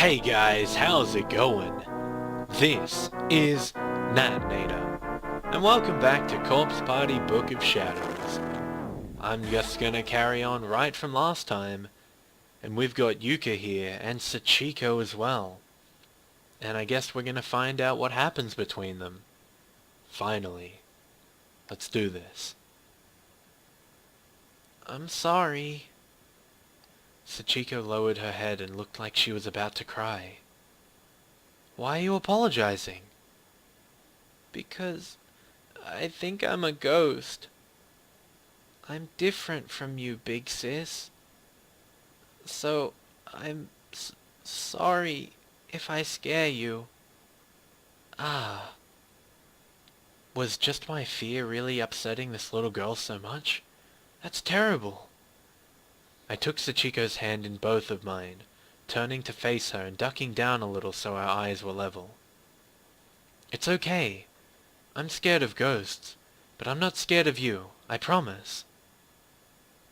Hey guys, how's it going? This is Natnator, and welcome back to Corpse Party Book of Shadows. I'm just gonna carry on right from last time, and we've got Yuka here, and Sachiko as well. And I guess we're gonna find out what happens between them. Finally. Let's do this. I'm sorry. Sachiko lowered her head and looked like she was about to cry. Why are you apologizing? Because I think I'm a ghost. I'm different from you, big sis. So I'm sorry if I scare you. Ah. Was just my fear really upsetting this little girl so much? That's terrible. I took Sachiko's hand in both of mine, turning to face her and ducking down a little so our eyes were level. It's okay. I'm scared of ghosts, but I'm not scared of you, I promise.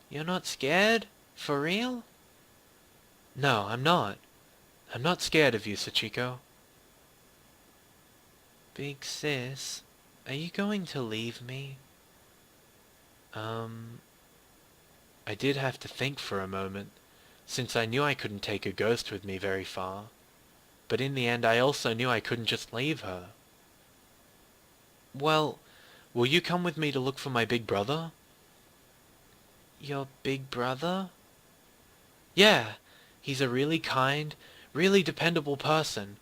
You're not scared? For real? No, I'm not. I'm not scared of you, Sachiko. Big sis, are you going to leave me? I did have to think for a moment, since I knew I couldn't take a ghost with me very far. But in the end I also knew I couldn't just leave her. Well, will you come with me to look for my big brother? Your big brother? Yeah, he's a really kind, really dependable person.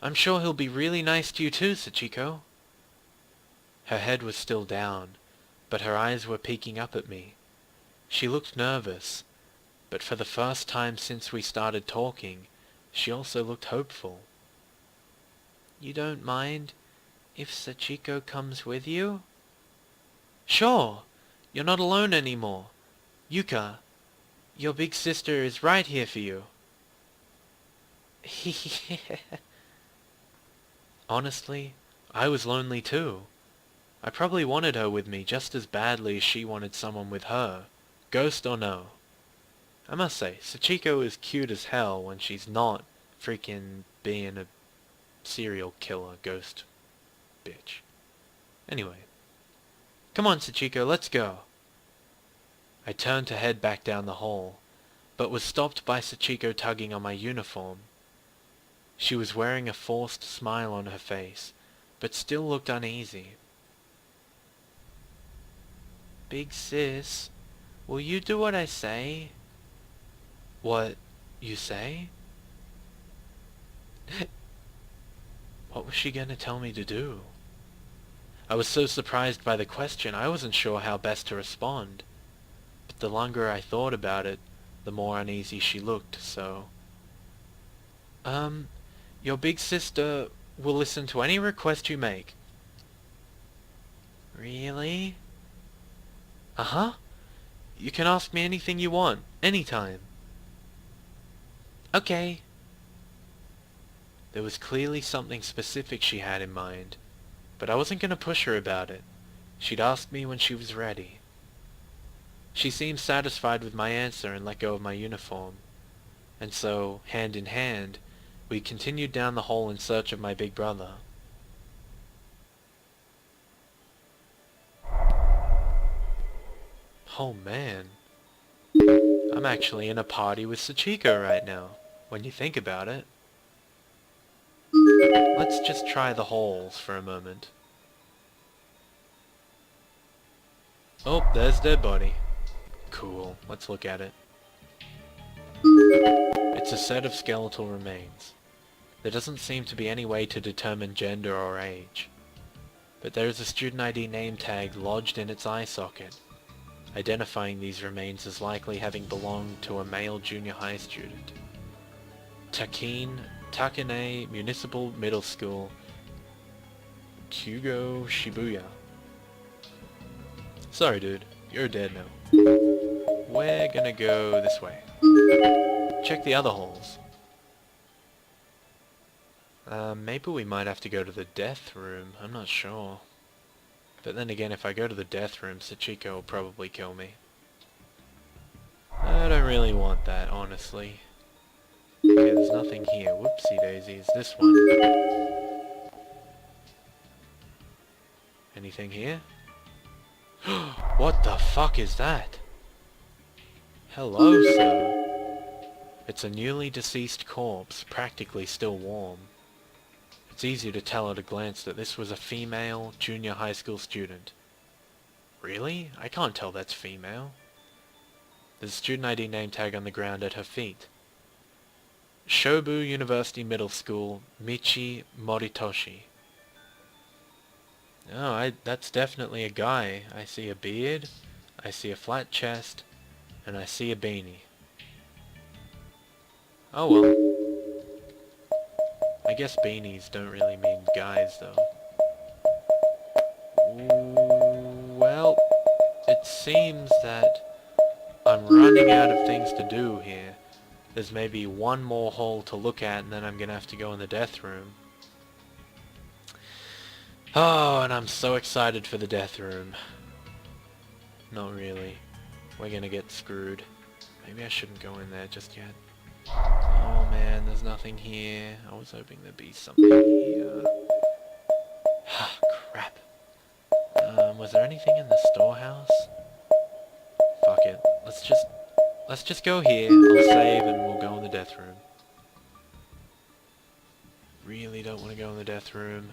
I'm sure he'll be really nice to you too, Sachiko. Her head was still down, but her eyes were peeking up at me. She looked nervous, but for the first time since we started talking, she also looked hopeful. You don't mind if Sachiko comes with you? Sure! You're not alone anymore. Yuka, your big sister is right here for you. Honestly, I was lonely too. I probably wanted her with me just as badly as she wanted someone with her, ghost or no. I must say, Sachiko is cute as hell when she's not freaking being a serial killer ghost bitch. Anyway. Come on, Sachiko, let's go. I turned to head back down the hall, but was stopped by Sachiko tugging on my uniform. She was wearing a forced smile on her face, but still looked uneasy. Big sis, will you do what I say? What you say? What was she gonna tell me to do? I was so surprised by the question I wasn't sure how best to respond. But the longer I thought about it, the more uneasy she looked, so... Your big sister will listen to any request you make. Really? Uh-huh. You can ask me anything you want, anytime. Okay. There was clearly something specific she had in mind, but I wasn't going to push her about it. She'd ask me when she was ready. She seemed satisfied with my answer and let go of my uniform. And so, hand in hand, we continued down the hall in search of my big brother. Oh man. I'm actually in a party with Sachiko right now, when you think about it. Let's just try the halls for a moment. Oh, there's dead body. Cool, let's look at it. It's a set of skeletal remains. There doesn't seem to be any way to determine gender or age. But there is a student ID name tag lodged in its eye socket, identifying these remains as likely having belonged to a male junior high student. Takane Municipal Middle School, Kyugo, Shibuya. Sorry dude, you're dead now. We're gonna go this way. Check the other halls. Maybe we might have to go to the death room, I'm not sure. But then again, if I go to the death room, Sachiko will probably kill me. I don't really want that, honestly. Okay, there's nothing here. Whoopsie daisies. This one. Anything here? What the fuck is that? Hello, sir. It's a newly deceased corpse, practically still warm. It's easy to tell at a glance that this was a female junior high school student. Really? I can't tell that's female. There's a student ID name tag on the ground at her feet. Shobu University Middle School, Michi Moritoshi. Oh, that's definitely a guy. I see a beard, I see a flat chest, and I see a beanie. Oh well. I guess beanies don't really mean guys, though. Well, it seems that I'm running out of things to do here. There's maybe one more hole to look at, and then I'm gonna have to go in the death room. Oh, and I'm so excited for the death room. Not really. We're gonna get screwed. Maybe I shouldn't go in there just yet. Oh man, there's nothing here. I was hoping there'd be something here. Ah, crap. Was there anything in the storehouse? Fuck it. Let's just go here. I'll save and we'll go in the death room. Really don't want to go in the death room.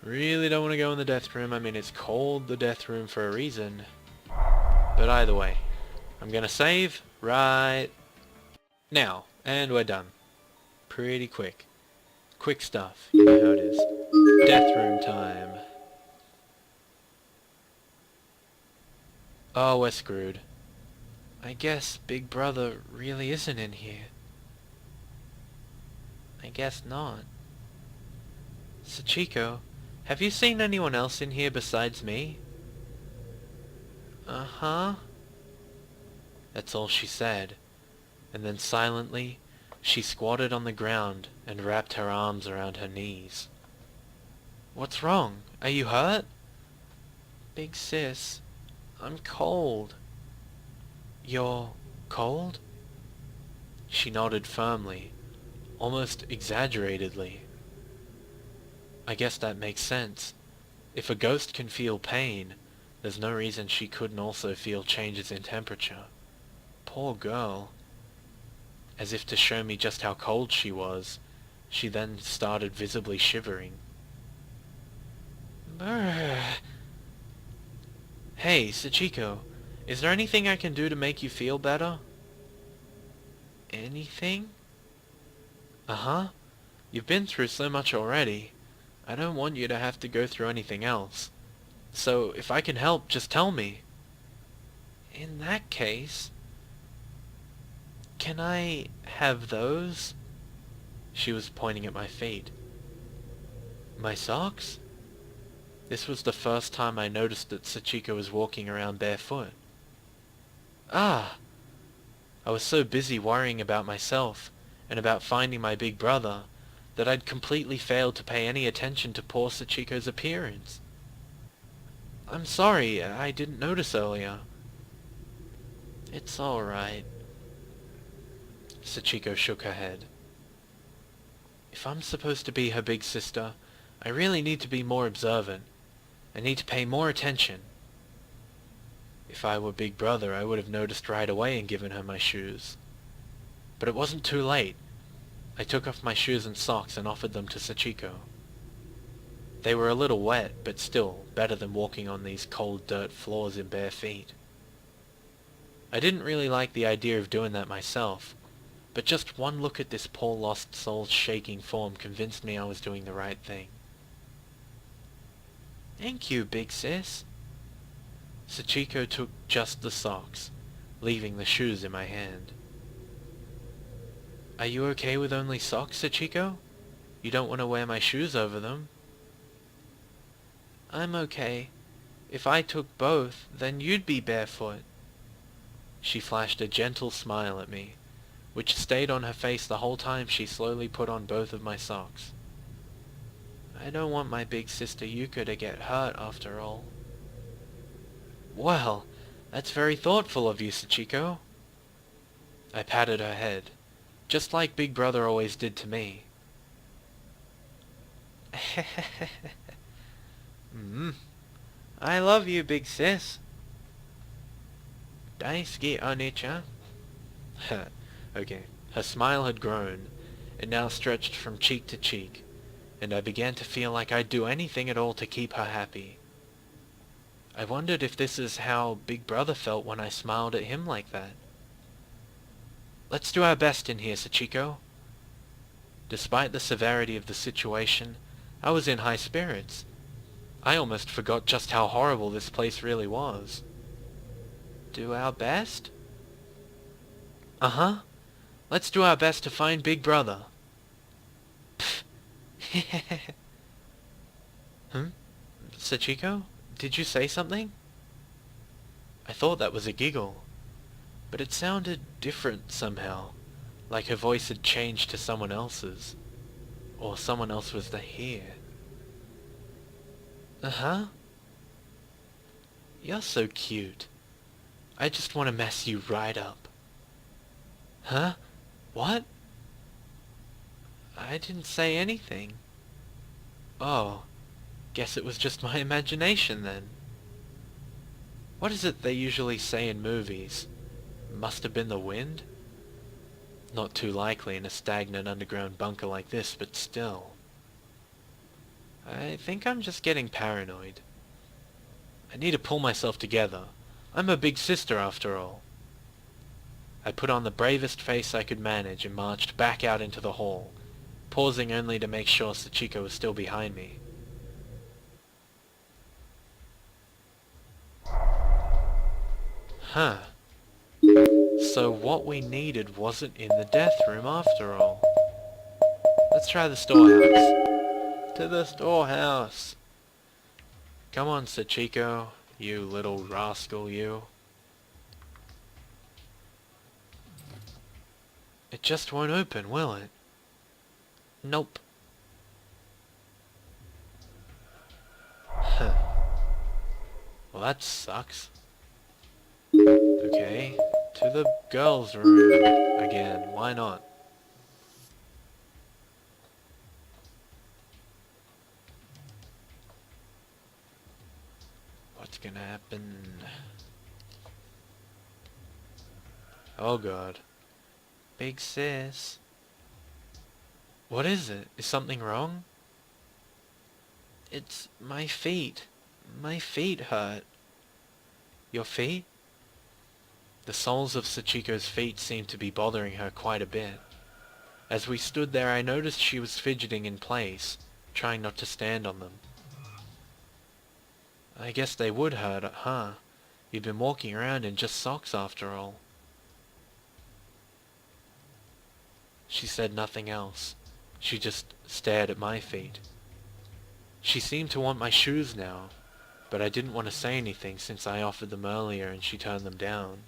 Really don't want to go in the death room. I mean, it's called the death room for a reason. But either way, I'm gonna save right now. And we're done. Pretty quick. Quick stuff. You know how it is. Death room time. Oh, we're screwed. I guess Big Brother really isn't in here. I guess not. Sachiko, have you seen anyone else in here besides me? Uh-huh. That's all she said. And then silently, she squatted on the ground and wrapped her arms around her knees. What's wrong? Are you hurt? Big sis, I'm cold. You're cold? She nodded firmly, almost exaggeratedly. I guess that makes sense. If a ghost can feel pain, there's no reason she couldn't also feel changes in temperature. Poor girl. As if to show me just how cold she was, she then started visibly shivering. Brrr. Hey, Sachiko, is there anything I can do to make you feel better? Anything? Uh-huh. You've been through so much already. I don't want you to have to go through anything else. So, if I can help, just tell me. In that case... Can I have those? She was pointing at my feet. My socks? This was the first time I noticed that Sachiko was walking around barefoot. Ah! I was so busy worrying about myself, and about finding my big brother, that I'd completely failed to pay any attention to poor Sachiko's appearance. I'm sorry, I didn't notice earlier. It's all right. Sachiko shook her head. If I'm supposed to be her big sister, I really need to be more observant. I need to pay more attention. If I were Big Brother, I would have noticed right away and given her my shoes. But it wasn't too late. I took off my shoes and socks and offered them to Sachiko. They were a little wet, but still better than walking on these cold dirt floors in bare feet. I didn't really like the idea of doing that myself, but just one look at this poor lost soul's shaking form convinced me I was doing the right thing. Thank you, big sis. Sachiko took just the socks, leaving the shoes in my hand. Are you okay with only socks, Sachiko? You don't want to wear my shoes over them? I'm okay. If I took both, then you'd be barefoot. She flashed a gentle smile at me, which stayed on her face the whole time she slowly put on both of my socks. I don't want my big sister Yuka to get hurt after all. Well, that's very thoughtful of you, Sachiko. I patted her head. just like Big Brother always did to me. mm. I love you, big sis. Daisuke Onicha. Okay, her smile had grown. It now stretched from cheek to cheek, and I began to feel like I'd do anything at all to keep her happy. I wondered if this is how Big Brother felt when I smiled at him like that. Let's do our best in here, Sachiko. Despite the severity of the situation, I was in high spirits. I almost forgot just how horrible this place really was. Do our best? Uh-huh. Let's do our best to find Big Brother. Hmm? Sachiko? Did you say something? I thought that was a giggle, but it sounded different somehow, like her voice had changed to someone else's, or someone else was here. Uh-huh. You're so cute. I just want to mess you right up. Huh? What? I didn't say anything. Oh, guess it was just my imagination then. What is it they usually say in movies? Must have been the wind? Not too likely in a stagnant underground bunker like this, but still. I think I'm just getting paranoid. I need to pull myself together. I'm a big sister after all. I put on the bravest face I could manage and marched back out into the hall, pausing only to make sure Sachiko was still behind me. Huh. So what we needed wasn't in the death room after all. Let's try the storehouse. To the storehouse. Come on, Sachiko, you little rascal, you. It just won't open, will it? Nope. Huh. Well, that sucks. Okay, to the girls' room again, why not? What's gonna happen? Oh god. Big sis. What is it? Is something wrong? It's my feet. My feet hurt. Your feet? The soles of Sachiko's feet seemed to be bothering her quite a bit. As we stood there, I noticed she was fidgeting in place, trying not to stand on them. I guess they would hurt, huh? You've been walking around in just socks after all. She said nothing else. She just stared at my feet. She seemed to want my shoes now, but I didn't want to say anything since I offered them earlier and she turned them down.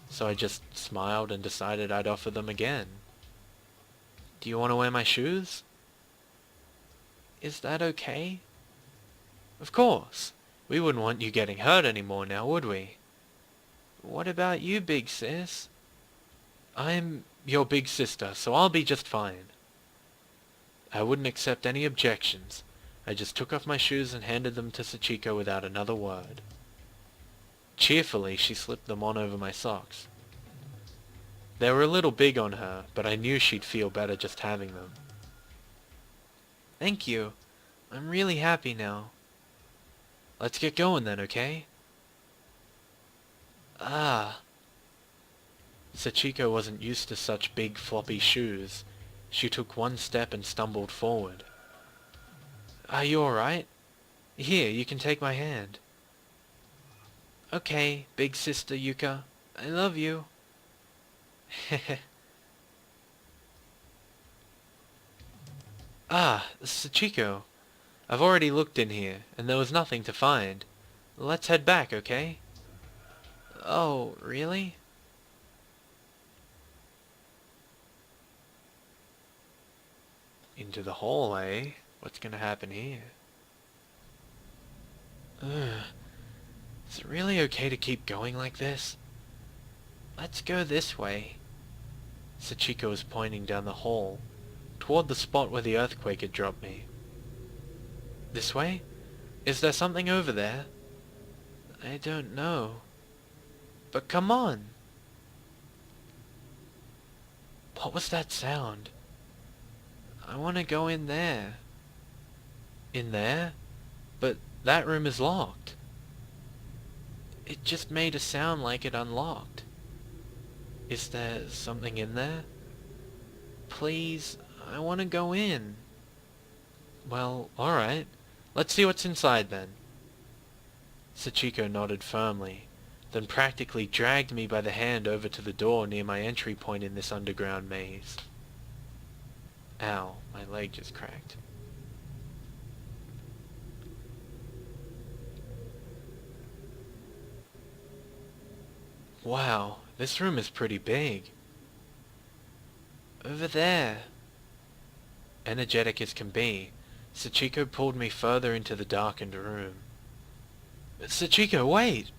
So I just smiled and decided I'd offer them again. Do you want to wear my shoes? Is that okay? Of course. We wouldn't want you getting hurt anymore now, would we? What about you, big sis? I'm your big sister, so I'll be just fine. I wouldn't accept any objections. I just took off my shoes and handed them to Sachiko without another word. Cheerfully, she slipped them on over my socks. They were a little big on her, but I knew she'd feel better just having them. Thank you. I'm really happy now. Let's get going then, okay? Ah. Sachiko wasn't used to such big floppy shoes. She took one step and stumbled forward. Are you alright? Here, you can take my hand. Okay, big sister Yuka. I love you. Ah, Sachiko. I've already looked in here, and there was nothing to find. Let's head back, okay? Oh, really? Into the hallway? What's gonna happen here? Ugh. Is it really okay to keep going like this? Let's go this way. Sachiko was pointing down the hall, toward the spot where the earthquake had dropped me. This way? Is there something over there? I don't know. But come on! What was that sound? I want to go in there. In there? But that room is locked. It just made a sound like it unlocked. Is there something in there? Please, I want to go in. Well, alright. Let's see what's inside then. Sachiko nodded firmly, then practically dragged me by the hand over to the door near my entry point in this underground maze. Ow, my leg just cracked. Wow, this room is pretty big. Over there. Energetic as can be, Sachiko pulled me further into the darkened room. Sachiko, wait!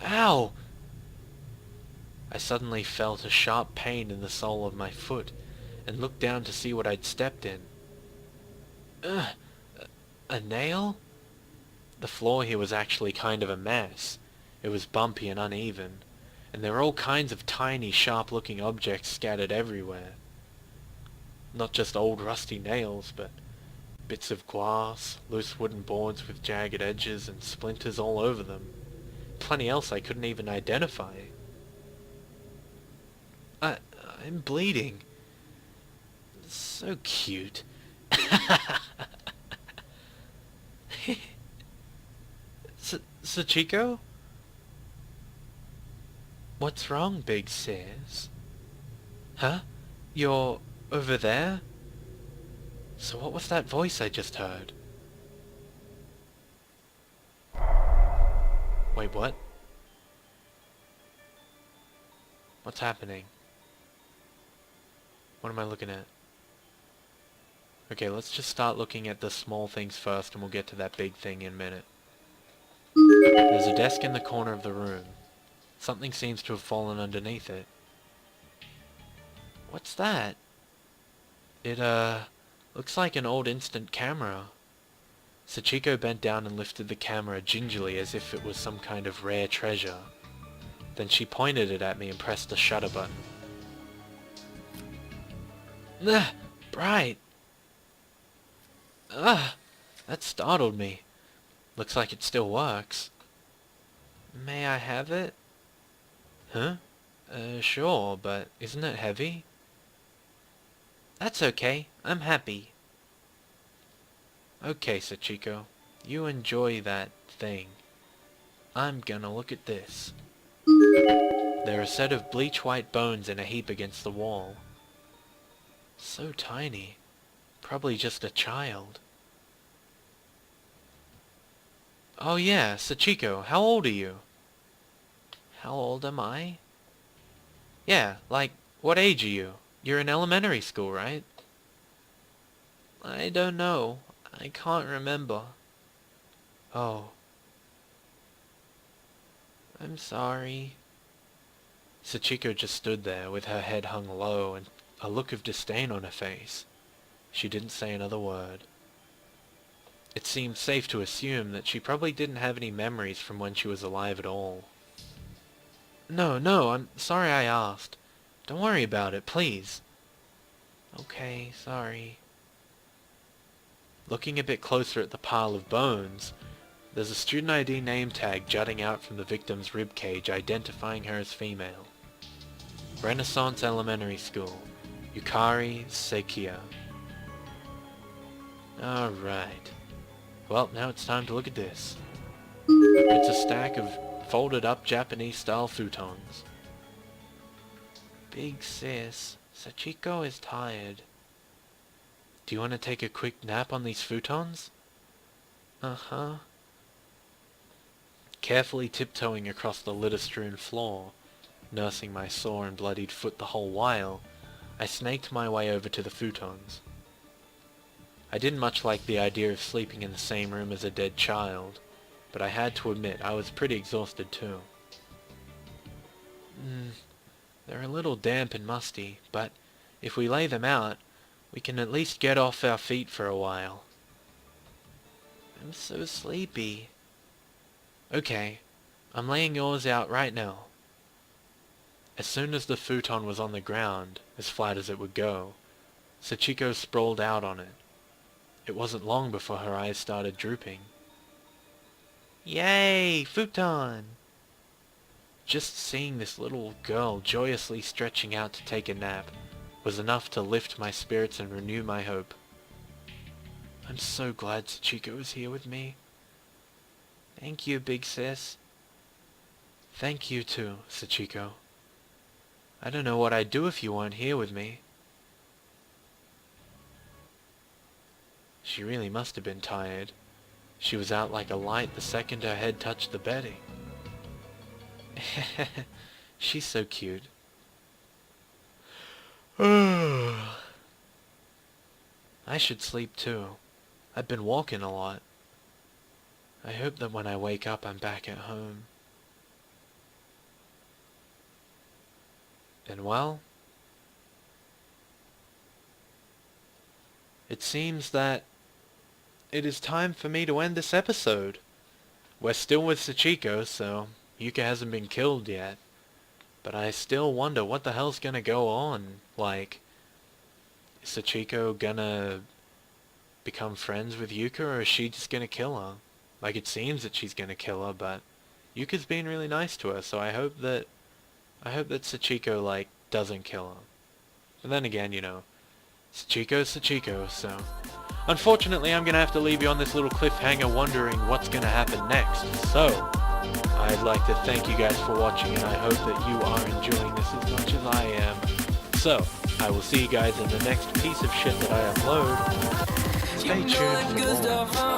Ow! I suddenly felt a sharp pain in the sole of my foot, and looked down to see what I'd stepped in. Ugh! A nail? The floor here was actually kind of a mess. It was bumpy and uneven, and there were all kinds of tiny, sharp-looking objects scattered everywhere. Not just old rusty nails, but bits of glass, loose wooden boards with jagged edges and splinters all over them. Plenty else I couldn't even identify. I'm bleeding. So cute. Sachiko? What's wrong, big sis? Huh? You're over there? So what was that voice I just heard? Wait, what? What's happening? What am I looking at? Okay, let's just start looking at the small things first and we'll get to that big thing in a minute. There's a desk in the corner of the room. Something seems to have fallen underneath it. What's that? It, looks like an old instant camera. Sachiko bent down and lifted the camera gingerly as if it was some kind of rare treasure. Then she pointed it at me and pressed the shutter button. Ugh! Bright! Ugh! That startled me. Looks like it still works. May I have it? Huh? Sure, but isn't it heavy? That's okay. I'm happy. Okay, Sachiko. You enjoy that thing. I'm gonna look at this. There are a set of bleach-white bones in a heap against the wall. So tiny. Probably just a child. Oh yeah, Sachiko, how old are you? How old am I? Yeah, like, what age are you? You're in elementary school, right? I don't know. I can't remember. Oh. I'm sorry. Sachiko just stood there with her head hung low and a look of disdain on her face. She didn't say another word. It seemed safe to assume that she probably didn't have any memories from when she was alive at all. No, I'm sorry I asked. Don't worry about it, please. Okay, sorry. Looking a bit closer at the pile of bones, there's a student ID name tag jutting out from the victim's ribcage identifying her as female. Renaissance Elementary School, Yukari Sekia. Alright. Well, now it's time to look at this. It's a stack of folded up Japanese-style futons. Big sis, Sachiko is tired. Do you want to take a quick nap on these futons? Uh-huh. Carefully tiptoeing across the litter-strewn floor, nursing my sore and bloodied foot the whole while, I snaked my way over to the futons. I didn't much like the idea of sleeping in the same room as a dead child, but I had to admit I was pretty exhausted too. They're a little damp and musty, but if we lay them out, we can at least get off our feet for a while. I'm so sleepy. Okay, I'm laying yours out right now. As soon as the futon was on the ground, as flat as it would go, Sachiko sprawled out on it. It wasn't long before her eyes started drooping. Yay! Futon! Just seeing this little girl joyously stretching out to take a nap was enough to lift my spirits and renew my hope. I'm so glad Sachiko is here with me. Thank you, big sis. Thank you too, Sachiko. I don't know what I'd do if you weren't here with me. She really must have been tired. She was out like a light the second her head touched the bedding. She's so cute. I should sleep too. I've been walking a lot. I hope that when I wake up I'm back at home. And well, it seems that it is time for me to end this episode. We're still with Sachiko, so Yuka hasn't been killed yet. But I still wonder what the hell's gonna go on. Like, is Sachiko gonna become friends with Yuka, or is she just gonna kill her? Like, it seems that she's gonna kill her, but Yuka's being really nice to her, so I hope that Sachiko, like, doesn't kill her. But then again, you know, Sachiko's Sachiko, so... Unfortunately, I'm gonna have to leave you on this little cliffhanger wondering what's gonna happen next. So, I'd like to thank you guys for watching, and I hope that you are enjoying this as much as I am. So, I will see you guys in the next piece of shit that I upload. Stay tuned for more.